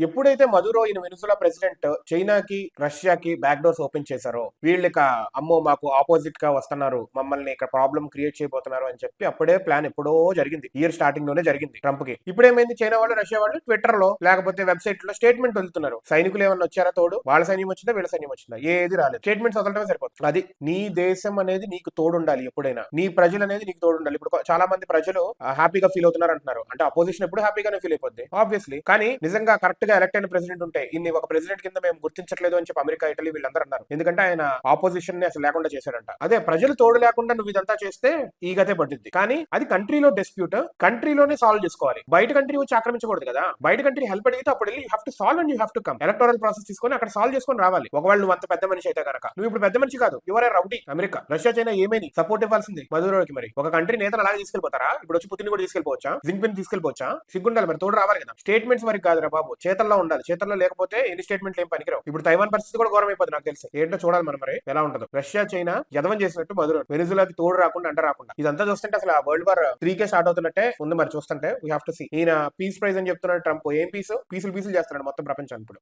ఎప్పుడైతే మదురో ఈయన వెనుజులా ప్రెసిడెంట్ చైనాకి రష్యాకి బ్యాక్ డోర్స్ ఓపెన్ చేశారో వీళ్ళకి అమ్మో మాకు ఆపోజిట్ గా వస్తున్నారు, మమ్మల్ని ఇక్కడ ప్రాబ్లం క్రియేట్ చేయబోతున్నారు అని చెప్పి అప్పుడే ప్లాన్ ఎప్పుడో జరిగింది. ఇయర్ స్టార్టింగ్ లోనే జరిగింది ట్రంప్ కి. ఇప్పుడు ఏమైంది, చైనా వాళ్ళు రష్యా వాళ్ళు ట్విట్టర్ లో లేకపోతే వెబ్సైట్ లో స్టేట్మెంట్ వదులుతున్నారు. సైనికులు ఏమన్నా వచ్చారా తోడు, వాళ్ళ సైన్యం వచ్చిందా వీళ్ళ సైన్యం వచ్చిందా, ఏది రాలేదు. స్టేట్మెంట్స్ వదలటమే సరిపోతుంది. అది నీ దేశం అనేది నీకు తోడుండాలి, ఎప్పుడైనా నీ ప్రజలు అనేది నీకు తోడుండాలి. ఇప్పుడు చాలా మంది ప్రజలు హ్యాపీగా ఫీల్ అవుతున్నారు అంటున్నారు, అంటే అపోజిషన్ ఎప్పుడు హ్యాపీగానే ఫీల్ అయిపోద్ది ఆబ్వియస్లీ. కానీ నిజంగా కరెక్ట్ గా ఎలక్ట్ అయిన ప్రెసిడెంట్ ఉంటే ఇన్ని ఒక ప్రెసిడెంట్ కింద మేము గుర్తించట్లేదు అని చెప్పి అమెరికా ఇటలీ వీళ్ళందరూ అన్నారు. ఎందుకంటే ఆయన ఆపోజిషన్ ని అసలు లేకుండా చేశాడంట. అదే ప్రజలు తోడు లేకుండా నువ్వు ఇదంతా చేస్తే ఈ గతే పడుద్ది. కానీ అది కంట్రీలో డిస్ప్యూట్, కంట్రీలోనే సాల్వ్ చేసుకోవాలి. బయట కంట్రీ వచ్చి ఆక్రమించకూడదు కదా. బయట కంట్రీ హెల్ప్ అడిగితే అప్పుడు వెళ్ళి you have to solve and you have to come. Electoral process తీసుకొని అక్కడ సాల్వ్ చేసుకొని రావాలి. ఒకవేళ నువ్వు అంత పెద్ద మనిషి అయితే కనుక. నువ్వు ఇప్పుడు పెద్ద మనిషి కాదు, your rowdy. America Russia China ఏమైంది సపోర్ట్ ఇవ్వాల్సింది మధురోకి. మరి ఒక కంట్రీ నేతలు అలాగే తీసుకెళ్లిపోతారా? ఇప్పుడు వచ్చి పుతిన్ కూడా తీసుకెళ్లిపోవచ్చా, జింగ్పిన్ తీసుకెళ్లిపోవచ్చా? సిగ్గుండాలి మరి, తోడు రావాలి కదా. స్టేట్మెంట్స్ వరకు కాదురా బాబు, చేతల్లో ఉండాలి. చేతల్లో లేకపోతే ఎన్ని స్టేట్మెంట్లు ఏం పనికిరావు. ఇప్పుడు తైవాన్ పరిస్థితి కూడా ఘోరం అయిపోతుంది నాకు తెలిసి. ఏంటో చూడాలి మనం మరి ఎలా ఉంటుందో. రష్యా చైనా యదవం చేసినట్టు మధురో వెనిజులాకి తోడు రాకుండా అంట రాకుండా ఇదంతా చూస్తుంటే అసలు వరల్డ్ వార్ 3 స్టార్ట్ అవుతున్నట్టే ఉంది మరి చూస్తుంటే. We have to see. ఈయన పీస్ ప్రైజ్ అని చెప్తున్నాడు ట్రంప్. ఏం పీసులు చేస్తున్నాడు మొత్తం ప్రపంచాన్ని ఇప్పుడు.